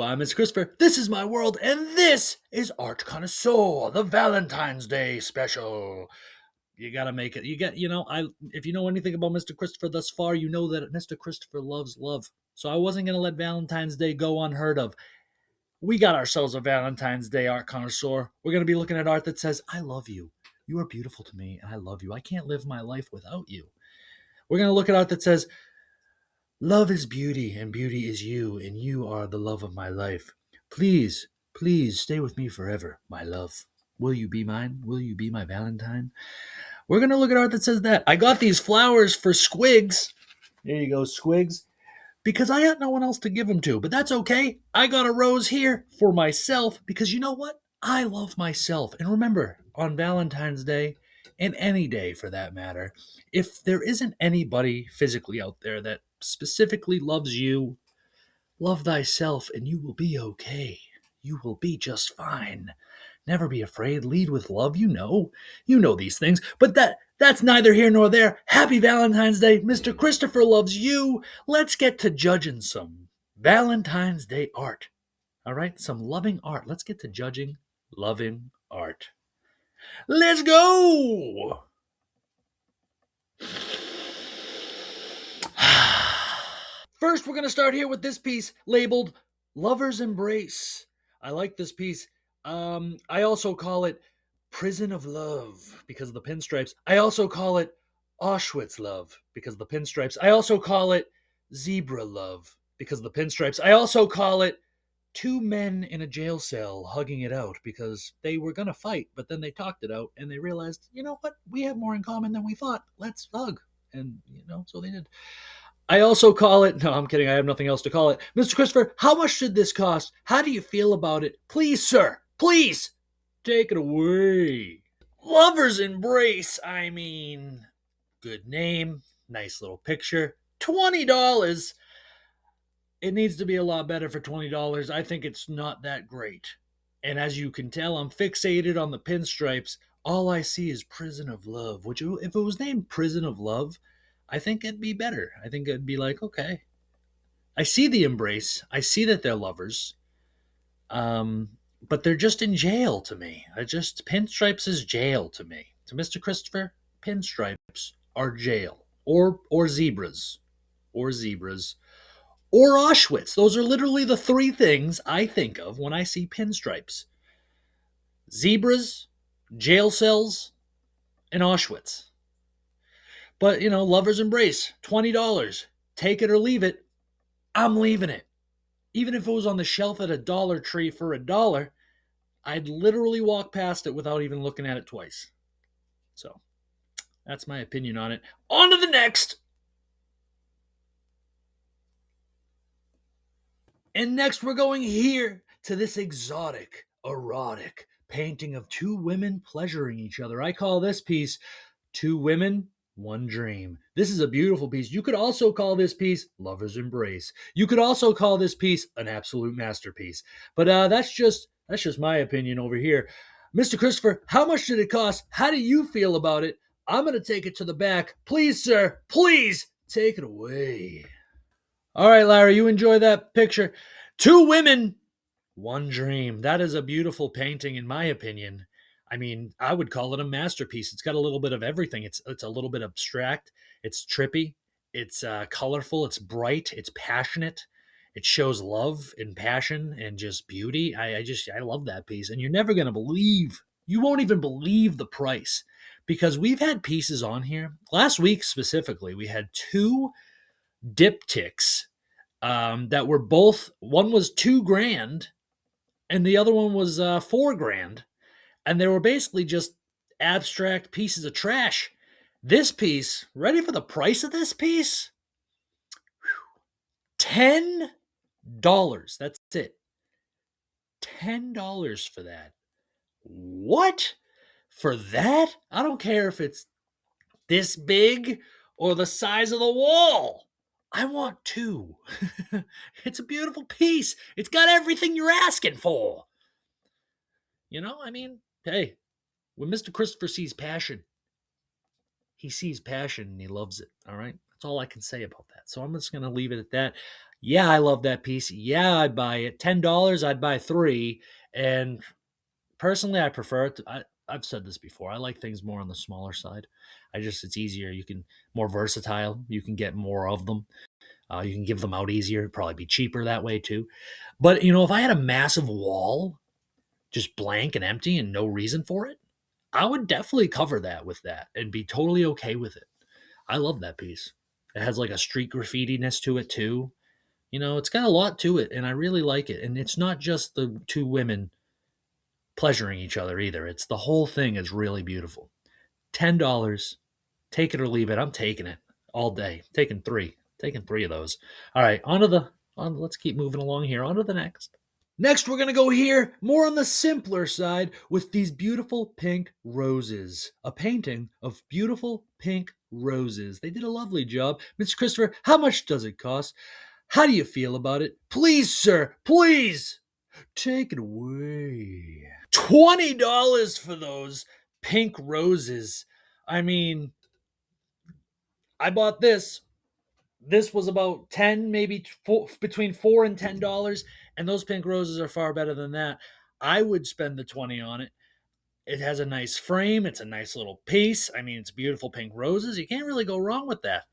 I'm Mr. Christopher. This is my world, and this is Art Connoisseur, the Valentine's Day special. You gotta make it. If you know anything about Mr. Christopher thus far, you know that Mr. Christopher loves love. So I wasn't gonna let Valentine's Day go unheard of. We got ourselves a Valentine's Day Art Connoisseur. We're gonna be looking at art that says, I love you. You are beautiful to me, and I love you. I can't live my life without you. We're gonna look at art that says, love is beauty, and beauty is you, and you are the love of my life. Please, please stay with me forever, my love. Will you be mine? Will you be my Valentine? We're going to look at art that says that. I got these flowers for Squigs. There you go, Squigs. Because I got no one else to give them to. But that's okay. I got a rose here for myself because you know what? I love myself. And remember, on Valentine's Day, and any day for that matter, if there isn't anybody physically out there that specifically loves you, love thyself and you will be okay. You will be just fine. Never be afraid. Lead with love. You know these things. But that's neither here nor there. Happy Valentine's Day. Mr. Christopher loves you. Let's get to judging some Valentine's Day art. All right? Some loving art. Let's get to judging loving art. Let's go! First, we're going to start here with this piece labeled Lover's Embrace. I like this piece. I also call it Prison of Love because of the pinstripes. I also call it Auschwitz Love because of the pinstripes. I also call it Zebra Love because of the pinstripes. I also call it Two Men in a Jail Cell Hugging It Out because they were going to fight, but then they talked it out and they realized, you know what? We have more in common than we thought. Let's hug. And, so they did. I also call it, no, I'm kidding. I have nothing else to call it. Mr. Christopher, how much did this cost? How do you feel about it? Please, sir, please take it away. Lover's Embrace. I mean, good name, nice little picture. $20. It needs to be a lot better for $20. I think it's not that great. And as you can tell, I'm fixated on the pinstripes. All I see is Prison of Love, which if it was named Prison of Love, I think it'd be better. I think it'd be like, okay. I see the embrace. I see that they're lovers. But they're just in jail to me. Pinstripes is jail to me. To Mr. Christopher, pinstripes are jail. Or zebras. Or zebras. Or Auschwitz. Those are literally the three things I think of when I see pinstripes. Zebras, jail cells, and Auschwitz. But, Lover's Embrace, $20. Take it or leave it. I'm leaving it. Even if it was on the shelf at a Dollar Tree for $1, I'd literally walk past it without even looking at it twice. So, that's my opinion on it. On to the next. And next we're going here to this exotic, erotic painting of two women pleasuring each other. I call this piece Two Women, One Dream. This is a beautiful piece. You could also call this piece Lover's Embrace. You could also call this piece an absolute masterpiece. But that's just my opinion over here. Mr. Christopher, how much did it cost? How do you feel about it? I'm going to take it to the back. Please, sir, please take it away. All right, Larry, you enjoy that picture. Two Women, One Dream. That is a beautiful painting, in my opinion. I mean, I would call it a masterpiece. It's got a little bit of everything. It's a little bit abstract. It's trippy. It's colorful. It's bright. It's passionate. It shows love and passion and just beauty. I love that piece. And you're never going to believe, you won't even believe the price because we've had pieces on here. Last week specifically, we had two diptychs that were both, one was $2,000 and the other one was $4,000. And they were basically just abstract pieces of trash. This piece, ready for the price of this piece? $10. That's it. $10 for that. What? For that? I don't care if it's this big or the size of the wall. I want two. It's a beautiful piece. It's got everything you're asking for. Hey, when Mr. Christopher sees passion, he sees passion and he loves it, all right? That's all I can say about that. So I'm just going to leave it at that. Yeah, I love that piece. Yeah, I'd buy it. $10, I'd buy three. And personally, I prefer it. I've said this before. I like things more on the smaller side. It's easier. You can more versatile. You can get more of them. You can give them out easier. It'd probably be cheaper that way too. But if I had a massive wall, just blank and empty and no reason for it, I would definitely cover that with that and be totally okay with it. I love that piece. It has like a street graffitiness to it too. It's got a lot to it, and I really like it. And it's not just the two women pleasuring each other either. It's the whole thing is really beautiful. $10, take it or leave it. I'm taking it all day. Taking three of those. All right, let's keep moving along here. On to the next. Next, we're going to go here more on the simpler side with these beautiful pink roses. A painting of beautiful pink roses. They did a lovely job. Mr. Christopher, how much does it cost? How do you feel about it? Please, sir, please take it away. $20 for those pink roses. I mean, I bought this. This was about 10, maybe between $4 and $10, and those pink roses are far better than that. I would spend the 20 on it. It has a nice frame. It's a nice little piece. I mean, it's beautiful pink roses. You can't really go wrong with that.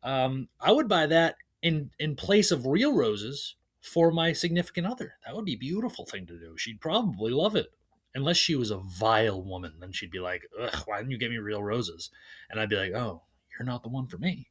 I would buy that in place of real roses for my significant other. That would be a beautiful thing to do. She'd probably love it. Unless she was a vile woman, then she'd be like, ugh, why didn't you get me real roses? And I'd be like, oh, you're not the one for me.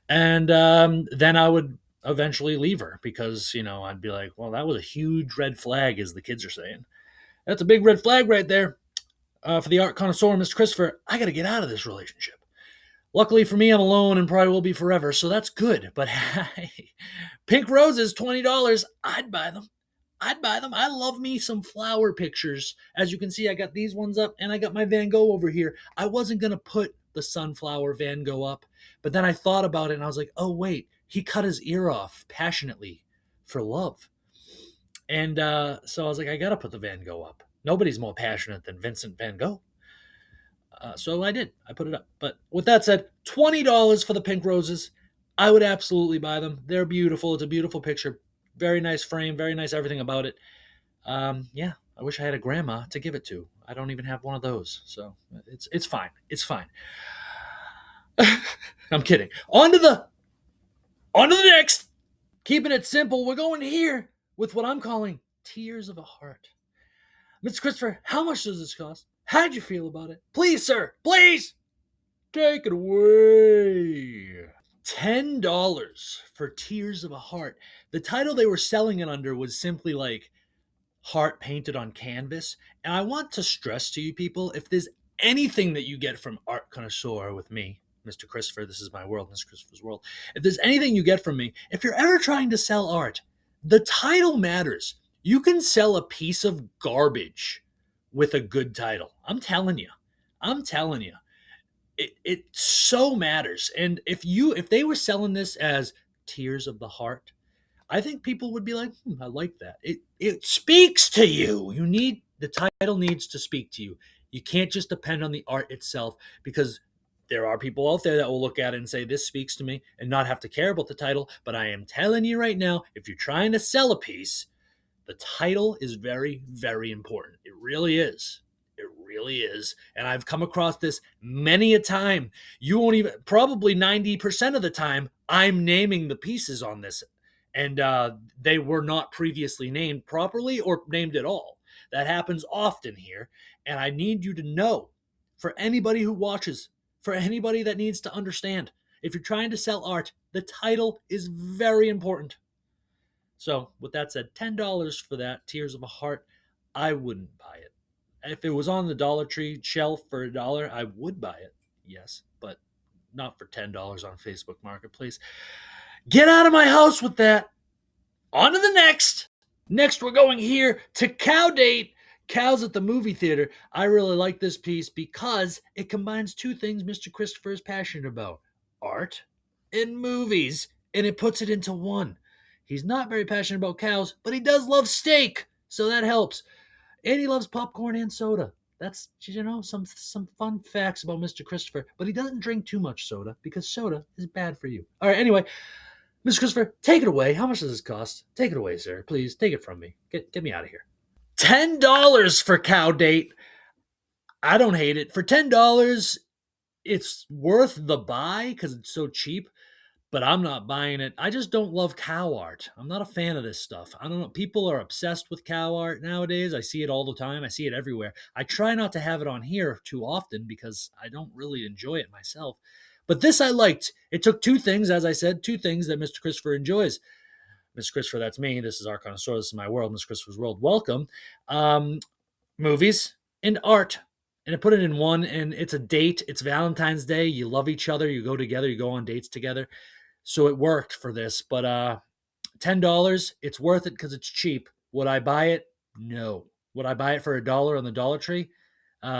And then I would eventually leave her because, I'd be like, well, that was a huge red flag, as the kids are saying. That's a big red flag right there for the art connoisseur, Mr. Christopher. I got to get out of this relationship. Luckily for me, I'm alone and probably will be forever, so that's good. But hey, pink roses, $20. I'd buy them. I love me some flower pictures. As you can see, I got these ones up and I got my Van Gogh over here. I wasn't going to put the sunflower Van Gogh up, but then I thought about it and I was like, oh, wait, he cut his ear off passionately for love. And so I was like, I got to put the Van Gogh up. Nobody's more passionate than Vincent Van Gogh. So I did. I put it up. But with that said, $20 for the pink roses. I would absolutely buy them. They're beautiful. It's a beautiful picture. Very nice frame. Very nice everything about it. Yeah, I wish I had a grandma to give it to. I don't even have one of those. So it's fine. It's fine. I'm kidding. On to the next. Keeping it simple, we're going here with what I'm calling Tears of a Heart. Mr. Christopher, how much does this cost? How'd you feel about it? Please, sir, please take it away. $10 for Tears of a Heart. The title they were selling it under was simply like heart painted on canvas. And I want to stress to you people, if there's anything that you get from Art Connoisseur with me, Mr. Christopher, this is my world, Mr. Christopher's world. If there's anything you get from me, if you're ever trying to sell art, the title matters. You can sell a piece of garbage with a good title. I'm telling you. It so matters. And if they were selling this as Tears of the Heart, I think people would be like, I like that. It speaks to you. The title needs to speak to you. You can't just depend on the art itself, because there are people out there that will look at it and say, this speaks to me, and not have to care about the title. But I am telling you right now, if you're trying to sell a piece, the title is very, very important. It really is. It really is. And I've come across this many a time. You won't even, probably 90% of the time, I'm naming the pieces on this. And they were not previously named properly or named at all. That happens often here. And I need you to know, for anybody who watches, for anybody that needs to understand, if you're trying to sell art, the title is very important. So, with that said, $10 for that, Tears of a Heart, I wouldn't buy it. If it was on the Dollar Tree shelf for $1, I would buy it, yes, but not for $10 on Facebook Marketplace. Get out of my house with that. On to the next. Next, we're going here to Cow Date. Cows at the movie theater. I really like this piece because it combines two things Mr. Christopher is passionate about: art and movies, and it puts it into one. He's not very passionate about cows, but he does love steak, so that helps. And he loves popcorn and soda. That's, some fun facts about Mr. Christopher. But he doesn't drink too much soda because soda is bad for you. All right, anyway, Mr. Christopher, take it away. How much does this cost? Take it away, sir. Please, take it from me. Get me out of here. $10 for cow date. I don't hate it. For $10, it's worth the buy because it's so cheap, but I'm not buying it. I just don't love cow art. I'm not a fan of this stuff. I don't know. People are obsessed with cow art nowadays. I see it all the time. I see it everywhere. I try not to have it on here too often because I don't really enjoy it myself. But this I liked. It took two things, as I said, two things that Mr. Christopher enjoys. Mr. Christopher, that's me. This is ART CONNOISSEUR. This is my world. Mr. Christopher's world. Welcome. Movies and art. And I put it in one, and it's a date. It's Valentine's Day. You love each other. You go together. You go on dates together. So it worked for this. But $10, it's worth it because it's cheap. Would I buy it? No. Would I buy it for $1 on the Dollar Tree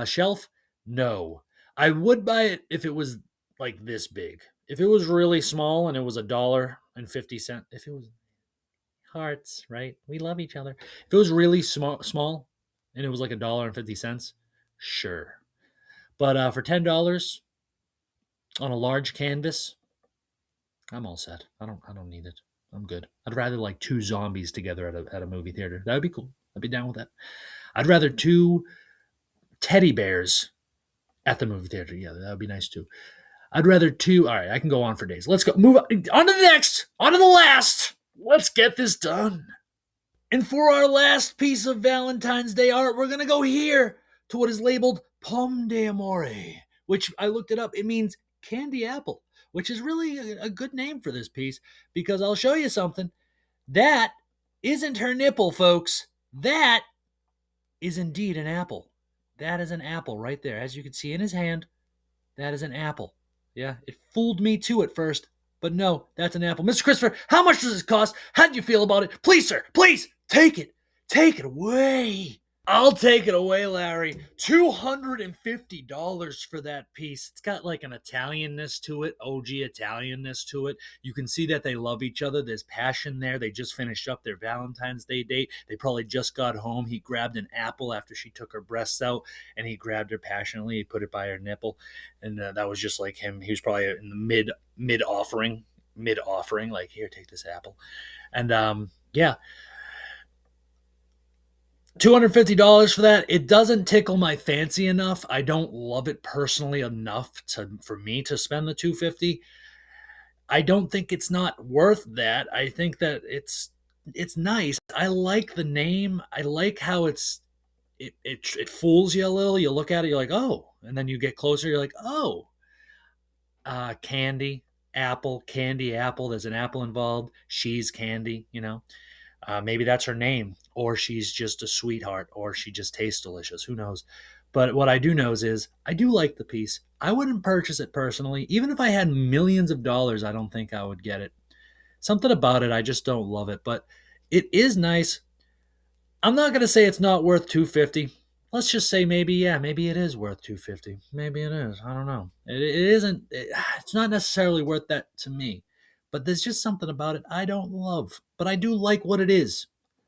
shelf? No. I would buy it if it was like this big. If it was really small and it was $1.50, if it was hearts, right? We love each other. If it was really small and it was like $1.50, sure. But for $10 on a large canvas, I'm all set. I don't need it. I'm good. I'd rather like two zombies together at a movie theater. That would be cool. I'd be down with that. I'd rather two teddy bears at the movie theater together. That would be nice too. I'd rather two. All right, I can go on for days. Let's go. Move on to the next. On to the last. Let's get this done. And for our last piece of Valentine's Day art, we're going to go here to what is labeled Pomme d'Amore, which I looked it up. It means candy apple, which is really a good name for this piece because I'll show you something. That isn't her nipple, folks. That is indeed an apple. That is an apple right there. As you can see in his hand, that is an apple. Yeah, it fooled me too at first, but no, that's an apple. Mr. Christopher, how much does this cost? How do you feel about it? Please, sir, please, take it. Take it away. I'll take it away, Larry. $250 for that piece. It's got like an Italianness to it, OG Italianness to it. You can see that they love each other. There's passion there. They just finished up their Valentine's Day date. They probably just got home. He grabbed an apple after she took her breasts out, and he grabbed her passionately. He put it by her nipple, and that was just like him. He was probably in the mid offering, like, here, take this apple. And yeah, $250 for that. It doesn't tickle my fancy enough. I don't love it personally enough for me to spend the $250. I don't think it's not worth that. I think that it's nice. I like the name. I like how it fools you a little. You look at it, you're like, oh, and then you get closer, you're like, oh, candy apple, candy apple. There's an apple involved. She's candy, you know. Maybe that's her name, or she's just a sweetheart, or she just tastes delicious. Who knows? But what I do know is I do like the piece. I wouldn't purchase it personally. Even if I had millions of dollars, I don't think I would get it. Something about it, I just don't love it. But it is nice. I'm not going to say it's not worth $250. Let's just say maybe it is worth $250. Maybe it is. I don't know. It isn't. It's not necessarily worth that to me. But there's just something about it I don't love. But I do like what it is.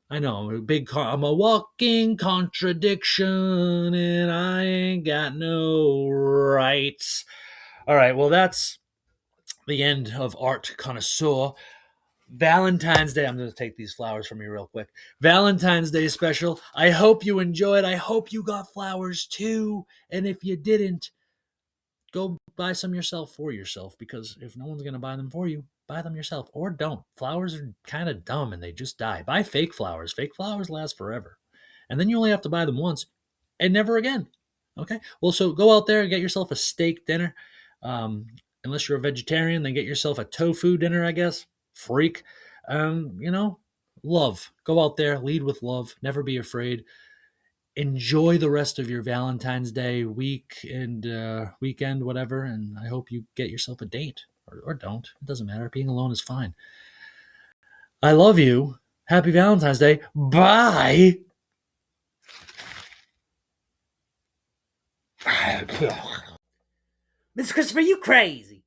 I know I'm a walking contradiction, and I ain't got no rights. All right, well, that's the end of Art Connoisseur. Valentine's Day. I'm going to take these flowers from you real quick. Valentine's Day special. I hope you enjoyed. I hope you got flowers too. And if you didn't, go buy some yourself for yourself, because if no one's going to buy them for you, buy them yourself, or don't. Flowers are kind of dumb and they just die. Buy fake flowers. Fake flowers last forever. And then you only have to buy them once and never again. Okay? Well, so go out there and get yourself a steak dinner. Unless you're a vegetarian, then get yourself a tofu dinner, I guess. Freak. Love. Go out there, lead with love. Never be afraid. Enjoy the rest of your Valentine's Day week and weekend, whatever. And I hope you get yourself a date, or don't. It doesn't matter. Being alone is fine. I love you. Happy Valentine's Day. Bye. Mr. Christopher, you crazy.